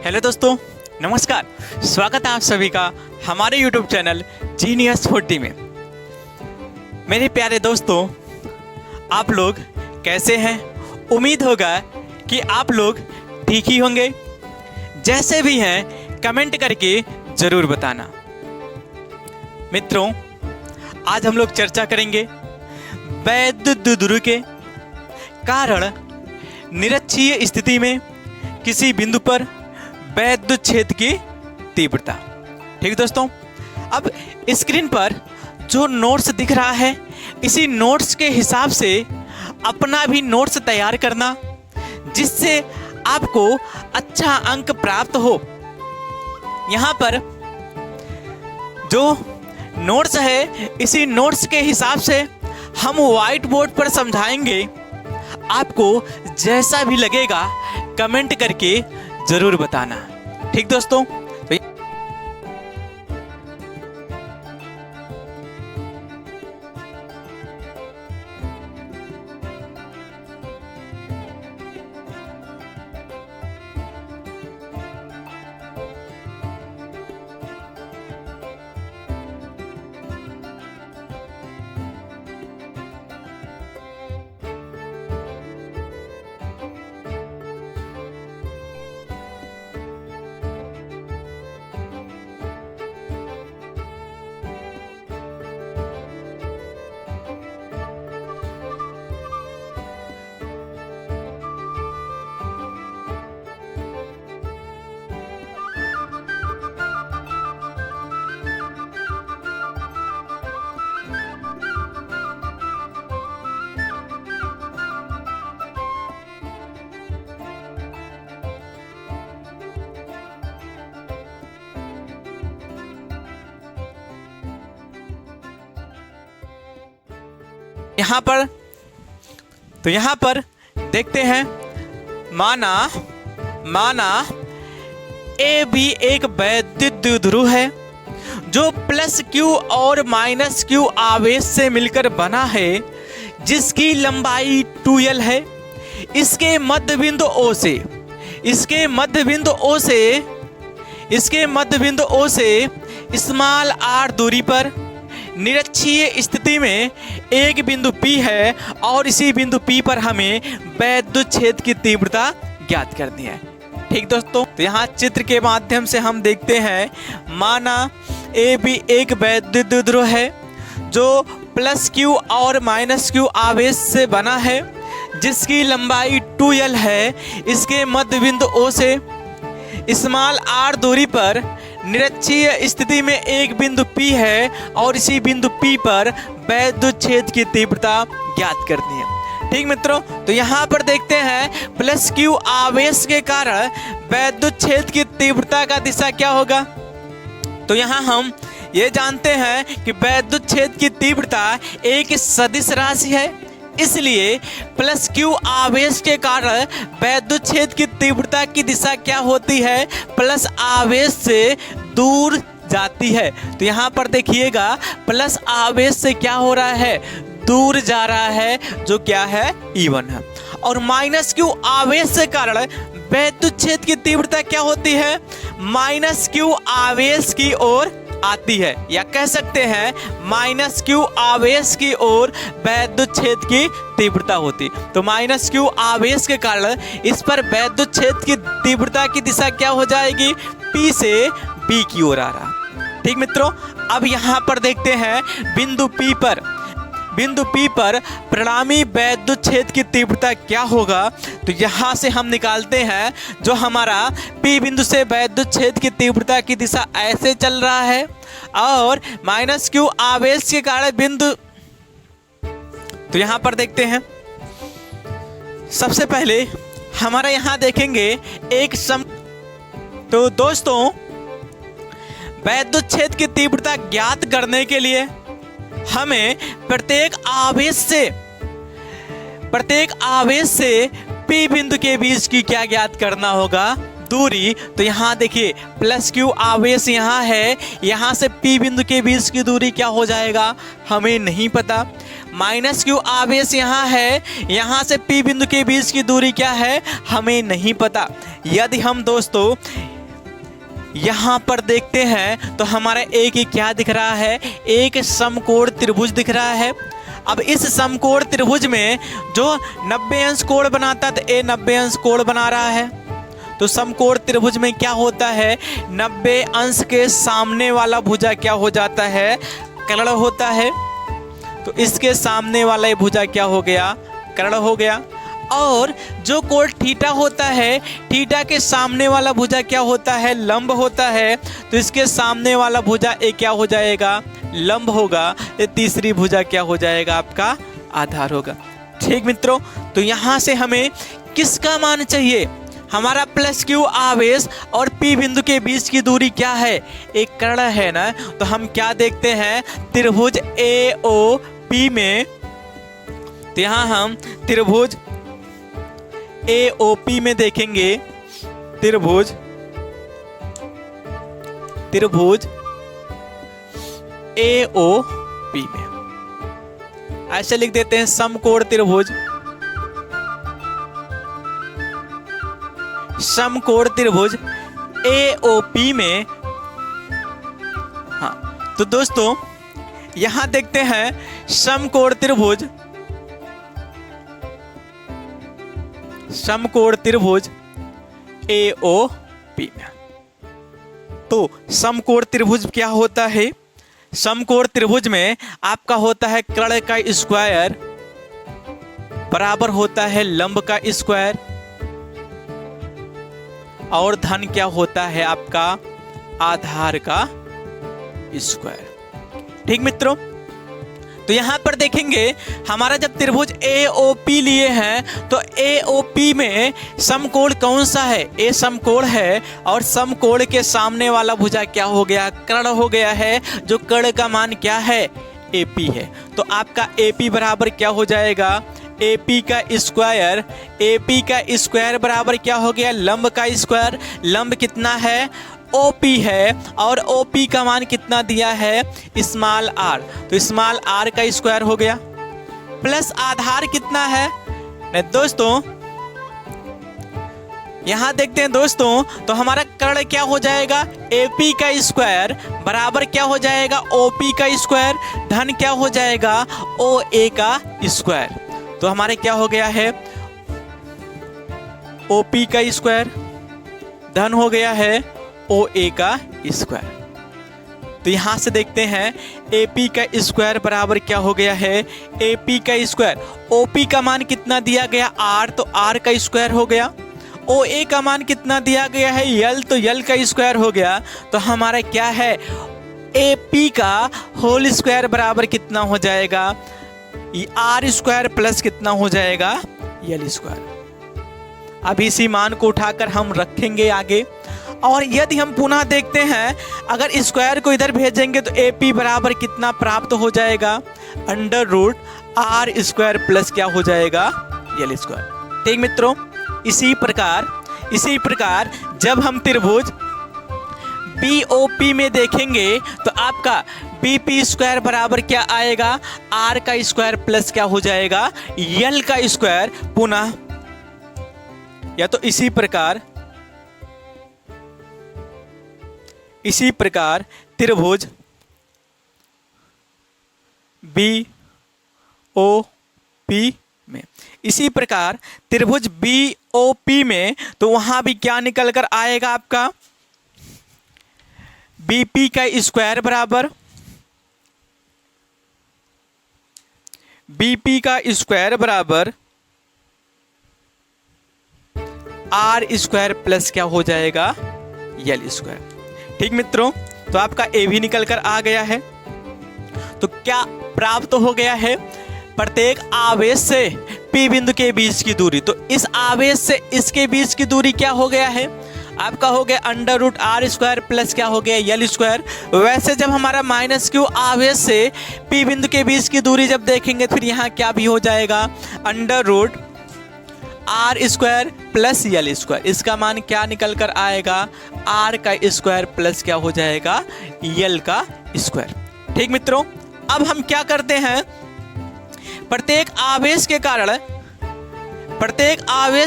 Hello दोस्तों, नमस्कार। स्वागत है आप सभी का हमारे YouTube चैनल जीनियस 40 में। मेरे प्यारे दोस्तों, आप लोग कैसे हैं? उम्मीद होगा कि आप लोग ठीक ही होंगे। जैसे भी हैं कमेंट करके ज़रूर बताना। मित्रों, आज हम लोग चर्चा करेंगे वैद्युत के कारण निरक्षीय स्थिति में किसी बिंदु पर वैद्युत क्षेत्र की तीव्रता। ठीक दोस्तों, अब स्क्रीन पर जो नोट्स दिख रहा है, इसी नोट्स के हिसाब से अपना भी नोट्स तैयार करना, जिससे आपको अच्छा अंक प्राप्त हो। यहाँ पर जो नोट्स है, इसी नोट्स के हिसाब से हम व्हाइट बोर्ड पर समझाएंगे। आपको जैसा भी लगेगा कमेंट करके जरूर बताना। ठीक दोस्तों, यहाँ पर देखते हैं, माना ए भी एक वैद्युत द्विध्रुव है जो प्लस क्यू और माइनस क्यू आवेश से मिलकर बना है, जिसकी लंबाई 2l है। इसके मध्य बिंदु O से स्मॉल r दूरी पर निरक्षीय स्थिति में एक बिंदु P है और इसी बिंदु P पर हमें वैद्युत क्षेत्र की तीव्रता ज्ञात करनी है। ठीक दोस्तों, तो यहाँ चित्र के माध्यम से हम देखते हैं, माना ए भी एक वैद्युत द्विध्रुव है जो प्लस क्यू और माइनस क्यू आवेश से बना है, जिसकी लंबाई 2l है। इसके मध्य बिंदु O से स्मॉल r दूरी पर निरक्षीय स्थिति में एक बिंदु P है और इसी बिंदु P पर वैद्युत क्षेत्र की तीव्रता ज्ञात करनी है। ठीक मित्रों, तो यहाँ पर देखते हैं प्लस क्यू आवेश के कारण वैद्युत क्षेत्र की तीव्रता का दिशा क्या होगा। तो यहाँ हम ये जानते हैं कि वैद्युत क्षेत्र की तीव्रता एक सदिश राशि है, इसलिए प्लस क्यू आवेश के कारण वैद्युत क्षेत्र की तीव्रता की दिशा क्या होती है, प्लस आवेश से दूर जाती है। तो यहाँ पर देखिएगा, प्लस आवेश से क्या हो रहा है, दूर जा रहा है, जो क्या है, E1 है। और माइनस क्यू आवेश के कारण वैद्युत क्षेत्र की तीव्रता क्या होती है, माइनस क्यू आवेश की ओर आती है, या कह सकते हैं माइनस क्यू आवेश की ओर वैद्युत क्षेत्र की तीव्रता होती। तो माइनस क्यू आवेश के कारण इस पर वैद्युत क्षेत्र की तीव्रता की दिशा क्या हो जाएगी, P से B की ओर आ रहा। ठीक मित्रों, अब यहाँ पर देखते हैं बिंदु P पर परिणामी वैद्युत क्षेत्र की तीव्रता क्या होगा। तो यहाँ से हम निकालते हैं, जो हमारा P बिंदु से वैद्युत क्षेत्र की तीव्रता की दिशा ऐसे चल रहा है और माइनस क्यू आवेश के कारण बिंदु। तो यहाँ पर देखते हैं, सबसे पहले हमारा यहाँ देखेंगे एक तो दोस्तों, वैद्युत क्षेत्र की तीव्रता ज्ञात करने के लिए हमें प्रत्येक आवेश से P बिंदु के बीच की क्या ज्ञात करना होगा, दूरी। तो यहाँ देखिए प्लस क्यू आवेश यहाँ है, यहाँ से P बिंदु के बीच की दूरी क्या हो जाएगा, हमें नहीं पता। माइनस क्यू आवेश यहाँ है, यहाँ से P बिंदु के बीच की दूरी क्या है, हमें नहीं पता। यदि हम दोस्तों यहाँ पर देखते हैं तो हमारा एक ही क्या दिख रहा है, एक समकोण त्रिभुज दिख रहा है। अब इस समकोण त्रिभुज में जो 90 अंश कोण बनाता था, ये 90 अंश कोण बना रहा है। तो समकोण त्रिभुज में क्या होता है, 90 अंश के सामने वाला भुजा क्या हो जाता है, कर्ण होता है। तो इसके सामने वाला ये भुजा क्या हो गया, कर्ण हो गया। और जो कोण थीटा होता है, थीटा के सामने वाला भुजा क्या होता है, लंब होता है। तो इसके सामने वाला भुजा ये क्या हो जाएगा, लंब होगा। ये तीसरी भुजा क्या हो जाएगा, आपका आधार होगा। ठीक मित्रों, तो यहाँ से हमें किसका मान चाहिए, हमारा प्लस क्यू आवेश और पी बिंदु के बीच की दूरी क्या है, एक कर्ण है ना। तो हम क्या देखते हैं, त्रिभुज AOP में, तो यहाँ हम त्रिभुज AOP में देखेंगे, त्रिभुज AOP में ऐसे लिख देते हैं, समकोण त्रिभुज, समकोण त्रिभुज AOP में। हाँ, तो दोस्तों यहां देखते हैं समकोण त्रिभुज, समकोण त्रिभुज AOP में। तो समकोण त्रिभुज क्या होता है, समकोण त्रिभुज में आपका होता है कर्ण का स्क्वायर बराबर होता है लंब का स्क्वायर, और धन क्या होता है आपका आधार का स्क्वायर। ठीक मित्रों, तो यहां पर देखेंगे हमारा जब त्रिभुज AOP लिए हैं तो AOP में समकोण कौन सा है, ए समकोण है, और समकोण के सामने वाला भुजा क्या हो गया, कर्ण हो गया है। जो कर्ण का मान क्या है, AP है। तो आपका AP बराबर क्या हो जाएगा, AP का स्क्वायर, AP का स्क्वायर बराबर क्या हो गया, लंब का स्क्वायर। लंब कितना है, OP है, और OP का मान कितना दिया है, स्मॉल r। तो स्मॉल r का स्क्वायर हो गया, प्लस आधार कितना है दोस्तों, यहां देखते हैं दोस्तों। तो हमारा कर्ण क्या हो जाएगा, AP का स्क्वायर बराबर क्या हो जाएगा, OP का स्क्वायर, धन क्या हो जाएगा, OA का स्क्वायर। तो हमारे क्या हो गया है, OP का स्क्वायर धन हो गया है OA का स्क्वायर। तो यहां से देखते हैं AP का स्क्वायर बराबर क्या हो गया है, AP का स्क्वायर। OP का मान कितना दिया गया, R, तो R का स्क्वायर हो गया। OA का मान कितना दिया गया है, L, तो L का स्क्वायर हो गया। तो हमारा क्या है, AP का होल स्क्वायर बराबर कितना हो जाएगा, R स्क्वायर प्लस कितना हो जाएगा, L स्क्वायर। अब इसी मान को उठाकर हम रखेंगे आगे, और यदि हम पुनः देखते हैं, अगर स्क्वायर को इधर भेजेंगे तो AP बराबर कितना प्राप्त हो जाएगा, under root R square plus क्या हो जाएगा, L स्क्वायर। ठीक मित्रों, इसी प्रकार जब हम त्रिभुज BOP में देखेंगे तो आपका BP स्क्वायर बराबर क्या आएगा, R का स्क्वायर प्लस क्या हो जाएगा, L का स्क्वायर। पुनः या तो इसी प्रकार त्रिभुज BOP में, इसी प्रकार त्रिभुज BOP में, तो वहां भी क्या निकल कर आएगा आपका, BP का स्क्वायर बराबर, BP का स्क्वायर बराबर R स्क्वायर प्लस क्या हो जाएगा, L स्क्वायर। ठीक मित्रों, तो आपका A भी निकल कर आ गया है। तो क्या प्राप्त हो गया है, प्रत्येक आवेश से P बिंदु के बीच की दूरी। तो इस आवेश से इसके बीच की दूरी क्या हो गया है, आपका हो गया under root R square plus क्या हो गया, L स्क्वायर। वैसे जब हमारा माइनस Q आवेश से P बिंदु के बीच की दूरी जब देखेंगे, फिर यहाँ क्या भी हो जाएगा, under root R square plus L square. इसका मान क्या निकल कर आएगा, R का स्क्वायर प्लस क्या हो जाएगा, L का स्क्वायर। ठीक मित्रों, अब हम क्या करते हैं, प्रत्येक आवेश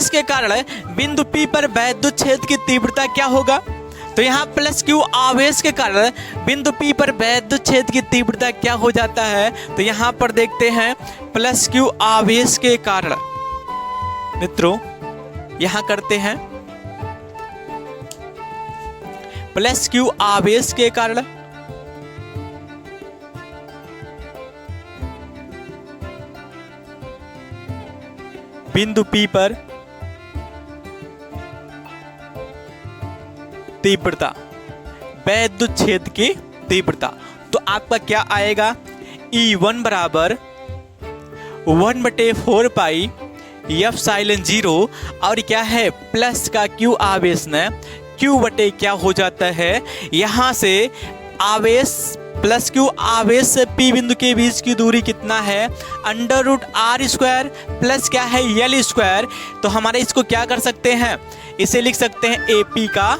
के कारण बिंदु P पर वैद्युत क्षेत्र की तीव्रता क्या होगा। तो तो यहाँ प्लस क्यू आवेश के कारण बिंदु P पर वैद्युत क्षेत्र की तीव्रता क्या हो जाता है? तो यहाँ पर देखते हैं प्लस क्यू आवेश के कारण मित्रों यहाँ करते हैं प्लस क्यू आवेश के कारण बिंदु P पर तीव्रता, वैद्युत क्षेत्र की तीव्रता, तो आपका क्या आएगा? E1 बराबर 1/4 पाई एप्सिलॉन 0 और क्या है प्लस का क्यू आवेश ने Q बटे क्या हो जाता है? यहां से आवेश प्लस क्यू आवेश से P बिंदु के बीच की दूरी कितना है? √r² प्लस क्या है L²। तो हमारे इसको क्या कर सकते हैं? इसे लिख सकते हैं AP का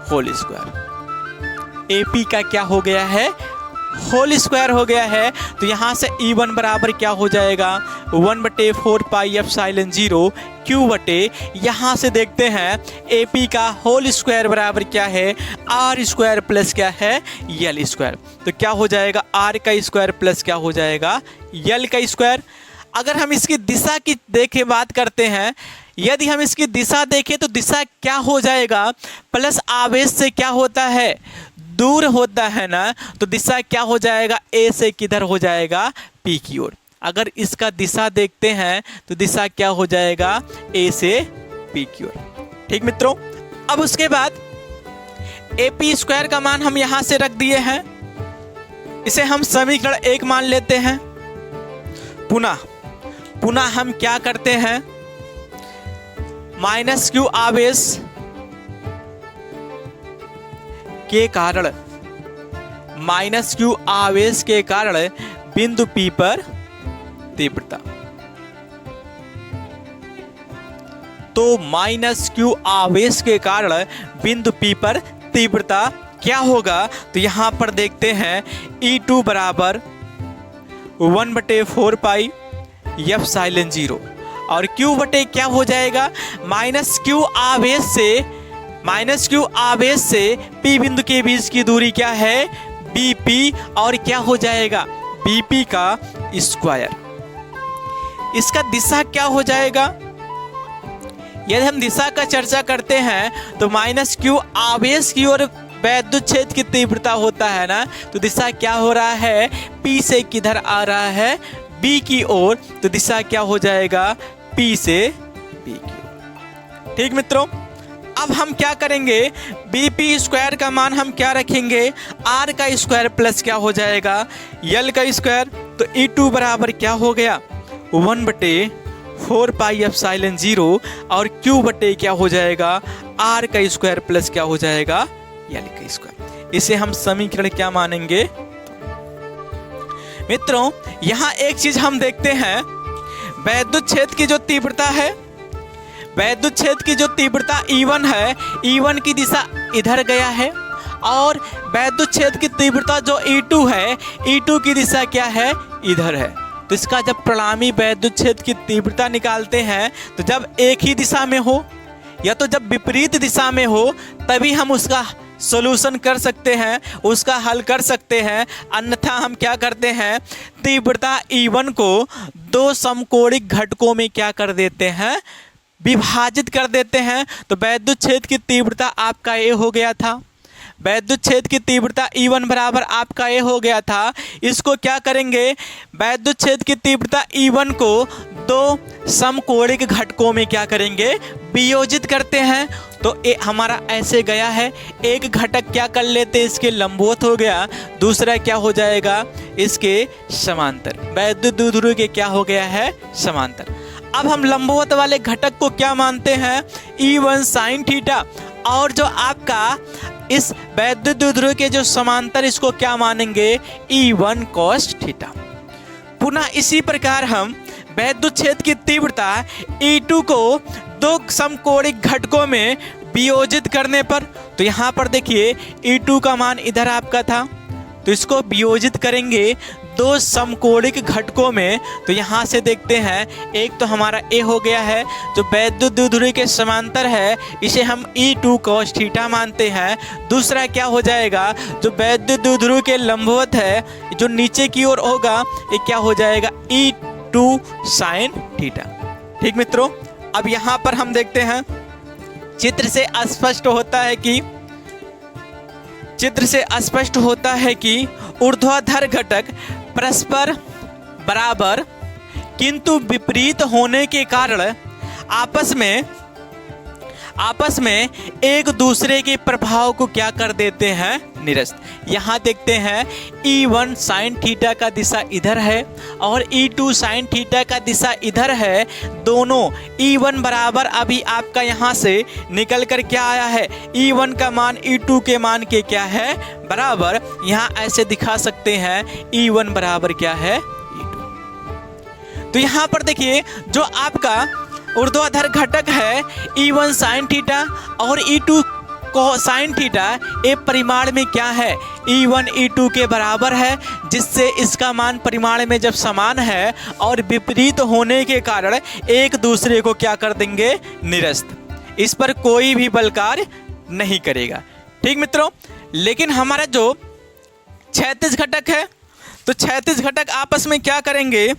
होल स्क्वायर। AP का क्या हो गया है? होल स्क्वायर हो गया है। तो यहां से E1 बराबर क्या हो जाएगा? 1/4 पाई एप्सिलॉन 0 Q बटे यहां से देखते हैं AP का होल स्क्वायर बराबर क्या है? r² प्लस क्या है L²। तो क्या हो जाएगा? r का स्क्वायर प्लस क्या हो जाएगा? L का स्क्वायर। अगर हम इसकी दिशा की देखे बात करते हैं, यदि हम इसकी दिशा देखें तो दिशा क्या हो जाएगा? प्लस आवेश से क्या होता है? दूर होता है ना, तो दिशा क्या हो जाएगा? A से किधर हो जाएगा? P की ओर। अगर इसका दिशा देखते हैं तो दिशा क्या हो जाएगा? A से P की ओर। ठीक मित्रों, अब उसके बाद AP² का मान हम यहां से रख दिए हैं, इसे हम समीकरण 1 मान लेते हैं। पुनः हम क्या करते हैं? माइनस क्यू आवेश के कारण, माइनस क्यू आवेश के कारण बिंदु P पर तीव्रता, तो माइनस क्यू आवेश के कारण बिंदु P पर तीव्रता क्या होगा? तो यहां पर देखते हैं E2 बराबर 1/4 पाई एप्सिलॉन 0 और Q बटे क्या हो जाएगा? माइनस क्यू आवेश से P बिंदु के बीच की दूरी क्या है? BP और क्या हो जाएगा? BP का स्क्वायर। इसका दिशा क्या हो जाएगा? यदि हम दिशा का चर्चा करते हैं तो माइनस क्यू आवेश की ओर वैद्युत क्षेत्र की तीव्रता होता है ना, तो दिशा क्या हो रहा है? P से किधर आ रहा है? B की ओर। तो दिशा क्या हो जाएगा? P से B की ओर। ठीक मित्रों, अब हम क्या करेंगे? BP² का मान हम क्या रखेंगे? R का स्क्वायर प्लस क्या हो जाएगा? L का स्क्वायर। तो E2 बराबर क्या हो गया? 1/4 पाई एप्सिलॉन 0 और Q बटे क्या हो जाएगा? R का स्क्वायर प्लस क्या हो जाएगा? L का स्क्वायर। इसे हम समीकरण क्या मानेंगे? मित्रों, यहां एक चीज हम देखते हैं, वैद्युत क्षेत्र की जो तीव्रता है, वैद्युत क्षेत्र की जो तीव्रता E1 है, E1 की दिशा इधर गया है और वैद्युत क्षेत्र की तीव्रता जो E2 है, E2 की दिशा क्या है? इधर है। तो इसका जब परिणामी वैद्युत क्षेत्र की तीव्रता निकालते हैं तो जब एक ही दिशा में हो या तो जब विपरीत दिशा में हो तभी हम उसका सॉल्यूशन कर सकते हैं, उसका हल कर सकते हैं। अन्यथा हम क्या करते हैं? तीव्रता E1 को 2 समकोणिक घटकों में क्या कर देते हैं? विभाजित कर देते हैं। तो वैद्युत क्षेत्र की तीव्रता आपका A हो गया था, वैद्युत क्षेत्र की तीव्रता E1 बराबर आपका A हो गया था। इसको क्या करेंगे? वैद्युत क्षेत्र की तीव्रता E1 को 2 समकोणिक घटकों में क्या करेंगे? वियोजित करते हैं। तो हमारा ऐसे गया है, एक घटक क्या कर लेते? इसके लंबवत हो गया, दूसरा क्या हो जाएगा? इसके समांतर। वैद्युत द्विध्रुव के क्या हो गया है? समांतर। अब हम लंबवत वाले घटक को क्या मानते हैं? E1 sin theta. और जो आपका इस वैद्युत द्विध्रुव के जो समांतर, इसको क्या मानेंगे? E1 cos theta. पुनः इसी प्रकार हम वैद्युत क्षेत्र की तीव्रता E2 को 2 समकोणिक घटकों में वियोजित करने पर, तो यहां पर देखिए E2 का मान इधर आपका था, तो इसको वियोजित करेंगे दो समकोणिक घटकों में। तो यहाँ से देखते हैं, एक तो हमारा ए हो गया है जो वैद्युत द्विध्रुवी के समांतर है, इसे हम E2 cos थीटा मानते हैं। दूसरा क्या हो जाएगा, जो वैद्युत द्विध्रुवी के लंबवत है, जो नीचे की ओर होगा, ये क्या हो जाएगा, E2 sin थीटा। ठीक मित्रों, अब यहाँ पर हम देखते हैं, चित्र से स्पष्ट होता है कि ऊर्ध्वाधर घटक परस्पर बराबर किंतु विपरीत होने के कारण आपस में एक दूसरे के प्रभाव को क्या कर देते हैं, निरस्त। यहाँ देखते हैं E1 sin थीटा का दिशा इधर है और E2 sin थीटा का दिशा इधर है। दोनों E1 बराबर अभी आपका यहाँ से निकल कर क्या आया है, E1 का मान E2 के मान के क्या है, बराबर। यहाँ ऐसे दिखा सकते हैं E1 बराबर क्या है, E2। तो यहाँ पर देखिए, जो आपका ऊर्ध्वाधर घटक है E1 sin थीटा और E2 sin थीटा, ये परिमाण में क्या है, E1 E2 के बराबर है, जिससे इसका मान परिमाण में जब समान है और विपरीत होने के कारण एक दूसरे को क्या कर देंगे, निरस्त। इस पर कोई भी बल कार्य नहीं करेगा। ठीक मित्रों, लेकिन हमारा जो क्षैतिज घटक है, तो क्षैतिज घटक आपस में क्या करेंगे,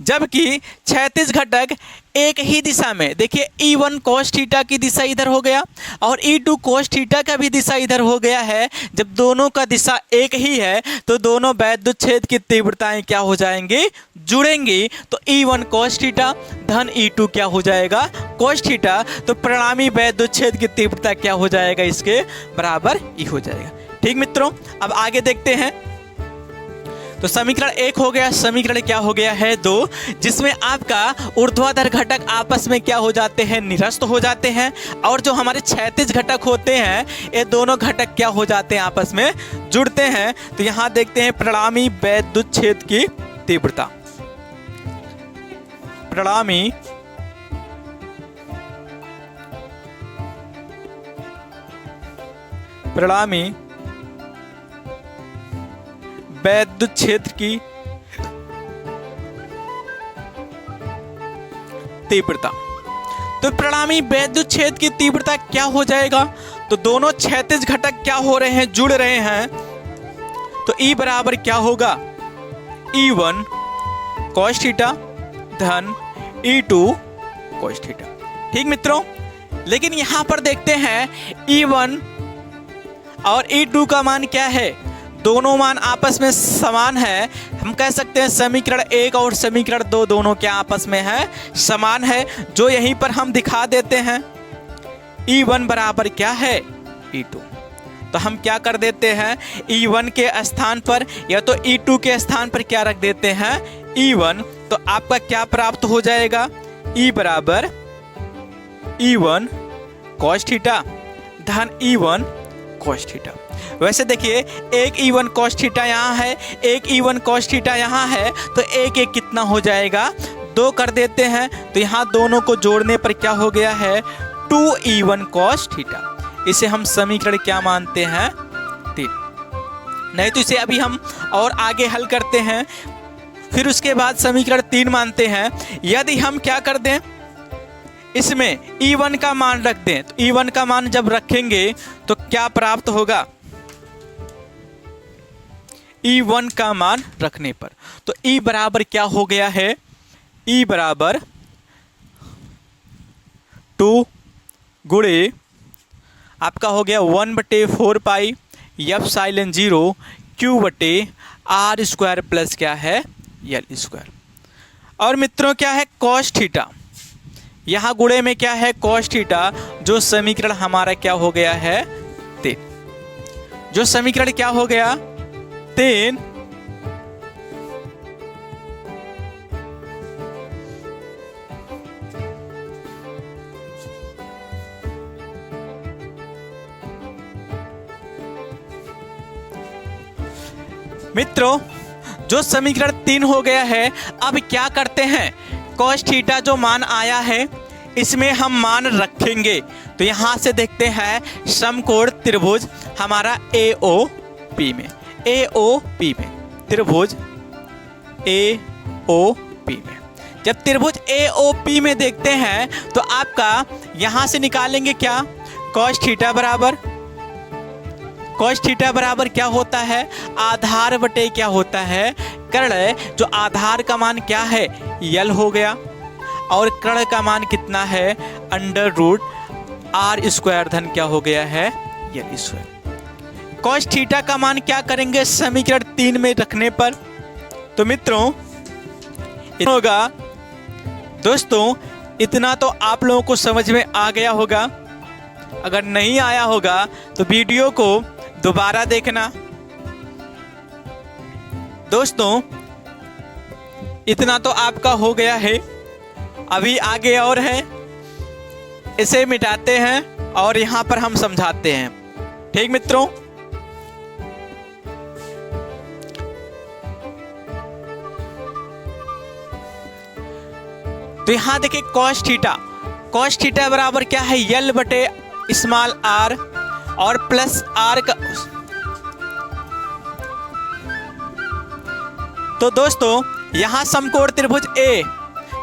जबकि क्षैतिज घटक एक ही दिशा में, देखिए E1 cos थीटा की दिशा इधर हो गया और E2 cos थीटा का भी दिशा इधर हो गया है। जब दोनों का दिशा एक ही है तो दोनों वैद्युत छेद की तीव्रताएं क्या हो जाएंगी, जुड़ेंगी। तो E1 cos थीटा धन E2 क्या हो जाएगा, cos थीटा। तो परिणामी वैद्युत छेद की तीव्रता क्या हो जाएगा, इसके बराबर E हो जाएगा। ठीक मित्रों, अब आगे देखते हैं। तो समीकरण 1 हो गया, समीकरण क्या हो गया है 2, जिसमें आपका ऊर्ध्वाधर घटक आपस में क्या हो जाते हैं, निरस्त हो जाते हैं। और जो हमारे क्षैतिज घटक होते हैं, ये दोनों घटक क्या हो जाते हैं, आपस में जुड़ते हैं। तो यहाँ देखते हैं परिणामी वैद्युत छेद की तीव्रता, परिणामी वैद्युत क्षेत्र की तीव्रता। तो परिणामी वैद्युत क्षेत्र की तीव्रता क्या हो जाएगा, तो दोनों क्षैतिज घटक क्या हो रहे हैं, जुड़ रहे हैं। तो E बराबर क्या होगा, E1 cos थीटा धन E2 cos थीटा। ठीक मित्रों, लेकिन यहां पर देखते हैं E1 और E2 का मान क्या है, दोनों मान आपस में समान है। हम कह सकते हैं समीकरण 1 और समीकरण 2 दोनों क्या आपस में है, समान है। जो यहीं पर हम दिखा देते हैं E1 बराबर क्या है, E2। तो हम क्या कर देते हैं, E1 के स्थान पर या तो E2 के स्थान पर क्या रख देते हैं, E1। तो आपका क्या प्राप्त हो जाएगा, E बराबर E1 cos थीटा धन E1 cos थीटा। वैसे देखिए, एक E1 cos थीटा यहाँ है, एक E1 cos थीटा यहाँ है, तो एक एक कितना हो जाएगा, 2 कर देते हैं। तो यहाँ दोनों को जोड़ने पर क्या हो गया है, 2E1 cos थीटा। इसे हम समीकरण क्या मानते हैं, 3। नहीं तो इसे अभी हम और आगे हल करते हैं, फिर उसके बाद समीकरण 3 मानते हैं। यदि हम क्या कर दें, इसमें E1 का मान रख दें, तो E1 का मान जब रखेंगे तो क्या प्राप्त होगा, E1 का मान रखने पर। तो E बराबर क्या हो गया है, E बराबर 2 गुणे आपका हो गया 1/4 पाई एप्सिलॉन 0 Q/r² प्लस क्या है, L²। और मित्रों क्या है, cos थीटा, यहाँ गुणे में क्या है, cos थीटा। जो समीकरण हमारा क्या हो गया है, 3। जो समीकरण क्या हो गया, 3। मित्रों, जो समीकरण 3 हो गया है, अब क्या करते हैं, cos थीटा जो मान आया है इसमें हम मान रखेंगे। तो यहां से देखते हैं समकोण त्रिभुज हमारा AOP में त्रिभुज ए ओ पी में। जब त्रिभुज ए ओ पी में देखते हैं तो आपका यहां से निकालेंगे क्या, कॉस थीटा बराबर, कॉस थीटा बराबर क्या होता है, आधार बटे क्या होता है, कर्ण, जो आधार का मान क्या है यल हो गया, और कर्ण का मान कितना है अंडर रूट आर स्क्वायर धन क्या हो गया है यल स्क्वायर। कॉस थीटा का मान क्या करेंगे समीकरण 3 में रखने पर, तो मित्रों होगा दोस्तों, इतना तो आप लोगों को समझ में आ गया होगा। अगर नहीं आया होगा तो वीडियो को दोबारा देखना। दोस्तों इतना तो आपका हो गया है, अभी आगे और है, इसे मिटाते हैं और यहां पर हम समझाते हैं। ठीक मित्रों, तो यहां देखिए कॉस थीटा, कॉस थीटा बराबर क्या है यल बटे स्मॉल आर और प्लस आर का। तो दोस्तों यहां समकोण त्रिभुज ए,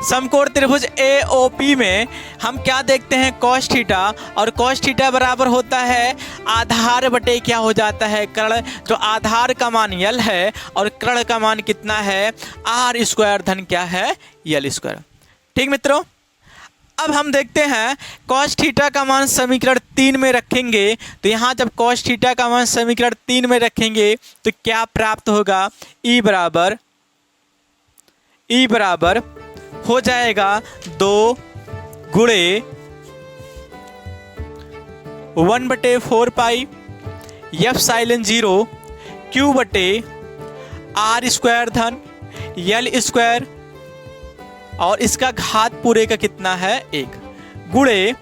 समकोण त्रिभुज ए ओ पी में हम क्या देखते हैं कॉस थीटा, और कॉस थीटा बराबर होता है आधार बटे क्या हो जाता है कर्ण, जो आधार का मान यल है और कर्ण का मान कितना है आर स्क्वायर धन क्या है यल स्क्वायर। ठीक मित्रों, अब हम देखते हैं कॉस थीटा का मान समीकरण 3 में रखेंगे, तो यहाँ जब कॉस थीटा का मान समीकरण 3 में रखेंगे तो क्या प्राप्त होगा, ई बराबर हो जाएगा 2 गुणे 1/4 पाई एफ साइलन 0 क्यू बटे आर स्क्वायर धन यल स्क्वायर, और इसका घात पूरे का कितना है 1 गुणे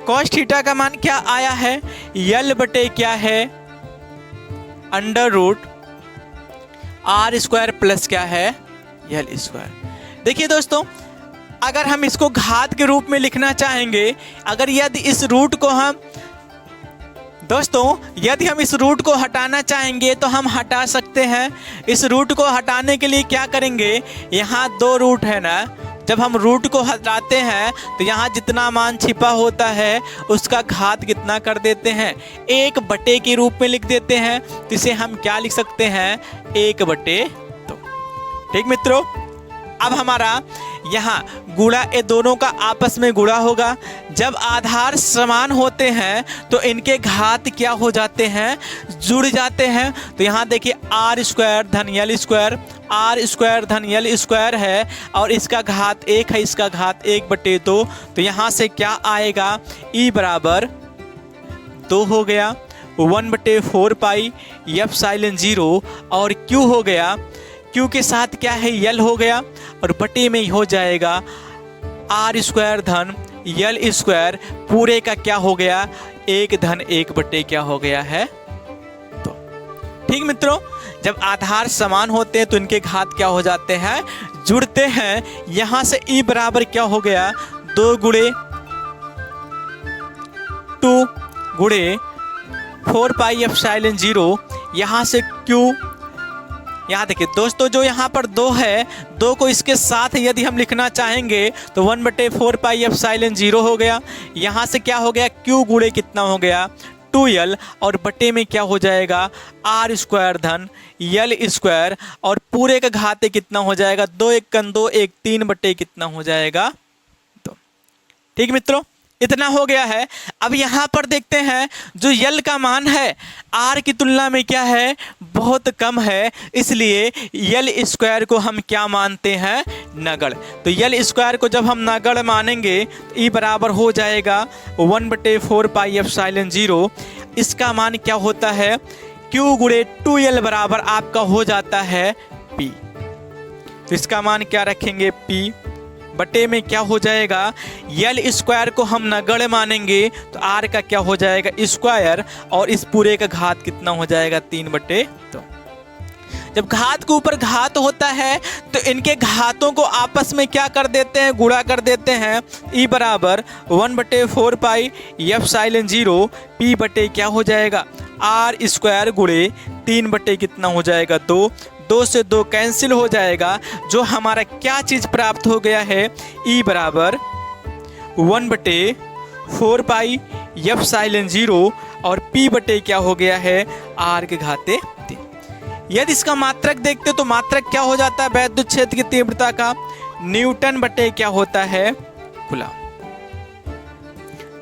कॉस थीटा का मान क्या आया है यल बटे क्या है under root R square plus क्या है यल स्क्वायर। देखिए दोस्तों, अगर हम इसको घात के रूप में लिखना चाहेंगे, अगर यदि इस रूट को हम यदि हम इस रूट को हटाना चाहेंगे तो हम हटा सकते हैं। इस रूट को हटाने के लिए क्या करेंगे, यहाँ 2 रूट है ना, जब हम रूट को हटाते हैं तो यहाँ जितना मान छिपा होता है उसका घात कितना कर देते हैं 1 बटे के रूप में लिख देते हैं। तो इसे हम क्या लिख सकते हैं 1/2। ठीक मित्रों, अब हमारा यहाँ गुणा ये दोनों का आपस में गुणा होगा। जब आधार समान होते हैं तो इनके घात क्या हो जाते हैं, जुड़ जाते हैं। तो यहाँ देखिए आर स्क्वायर धन यल स्क्वायर, आर स्क्वायर धन यल स्क्वायर है और इसका घात 1 है, इसका घात 1/2। तो यहाँ से क्या आएगा, ई बराबर 2 हो गया 1/4 पाई एफ साइलन 0 और क्यू हो गया, क्यू के साथ क्या है यल हो गया और बटे में हो जाएगा आर स्क्वायर धन यल स्क्वायर, पूरे का क्या हो गया 1 धन 1 बटे क्या हो गया है। तो ठीक मित्रों, जब आधार समान होते हैं तो इनके घात क्या हो जाते हैं, जुड़ते हैं। यहां से ई बराबर क्या हो गया 2 गुणे 2 गुणे 4 पाई एप्सिलॉन 0, यहां से क्यू, यहाँ देखिए दोस्तों जो यहाँ पर 2 है, 2 को इसके साथ यदि हम लिखना चाहेंगे तो 1/4 पाई एप्सिलॉन 0 हो गया। यहाँ से क्या हो गया क्यू गुणे कितना हो गया 2l और बटे में क्या हो जाएगा आर स्क्वायर धन यल स्क्वायर और पूरे का घाते कितना हो जाएगा 2 1 2 1 3 बटे कितना हो जाएगा 2। ठीक मित्रों, इतना हो गया है। अब यहाँ पर देखते हैं जो यल का मान है आर की तुलना में क्या है बहुत कम है, इसलिए यल स्क्वायर को हम क्या मानते हैं नगण्य। तो यल स्क्वायर को जब हम नगण्य मानेंगे तो ई बराबर हो जाएगा 1/4 पाई एप्सिलॉन 0। इसका मान क्या होता है क्यू गुणे 2l बराबर आपका हो जाता है p। तो इसका मान क्या रखेंगे p बटे में क्या हो जाएगा यल स्क्वायर को हम नगण्य मानेंगे तो आर का क्या हो जाएगा स्क्वायर और इस पूरे का घात कितना हो जाएगा 3/2। जब घात के ऊपर घात होता है तो इनके घातों को आपस में क्या कर देते हैं गुणा कर देते हैं। ई बराबर 1/4 पाई एप्सिलॉन 0 p बटे क्या हो जाएगा आर स्क्वायर गुणे 3 बटे कितना हो जाएगा 2। 2 से 2 कैंसिल हो जाएगा, जो हमारा क्या चीज़ प्राप्त हो गया है, ई बराबर 1/4 पाई एफ साइलेंट 0 और पी बटे क्या हो गया है, आर के घाते 3। यदि इसका मात्रक देखते तो मात्रक क्या हो जाता है वैद्युत क्षेत्र की तीव्रता का, न्यूटन बटे क्या होता है, कूलम।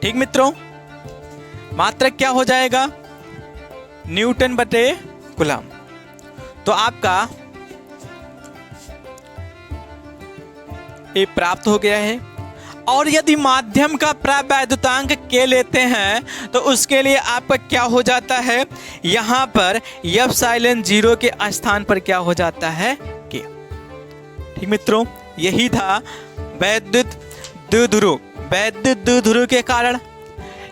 ठीक मित्रों, मात्रक क्या हो जाएगा, न्यूटन बटे कूलम। तो आपका ये प्राप्त हो गया है। और यदि माध्यम का प्रावैद्युतांक के लेते हैं तो उसके लिए आपका क्या हो जाता है, यहां पर एफ साइलेंट 0 के स्थान पर क्या हो जाता है, के। ठीक मित्रों, यही था वैद्युत द्विध्रुव के कारण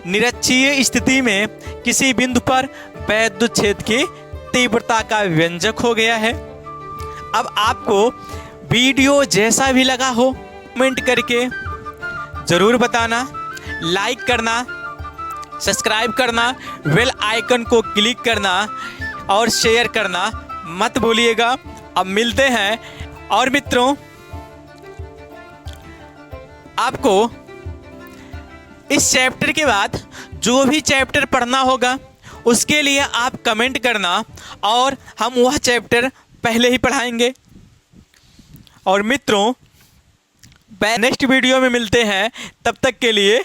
निरक्षीय स्थिति में किसी बिंदु पर वैद्युत क्षेत्र की तीव्रता का व्यंजक हो गया है। अब आपको वीडियो जैसा भी लगा हो कमेंट करके जरूर बताना, लाइक करना, सब्सक्राइब करना, बेल आइकन को क्लिक करना और शेयर करना मत भूलिएगा। अब मिलते हैं। और मित्रों, आपको इस चैप्टर के बाद जो भी चैप्टर पढ़ना होगा उसके लिए आप कमेंट करना और हम वह चैप्टर पहले ही पढ़ाएंगे। और मित्रों, नेक्स्ट वीडियो में मिलते हैं, तब तक के लिए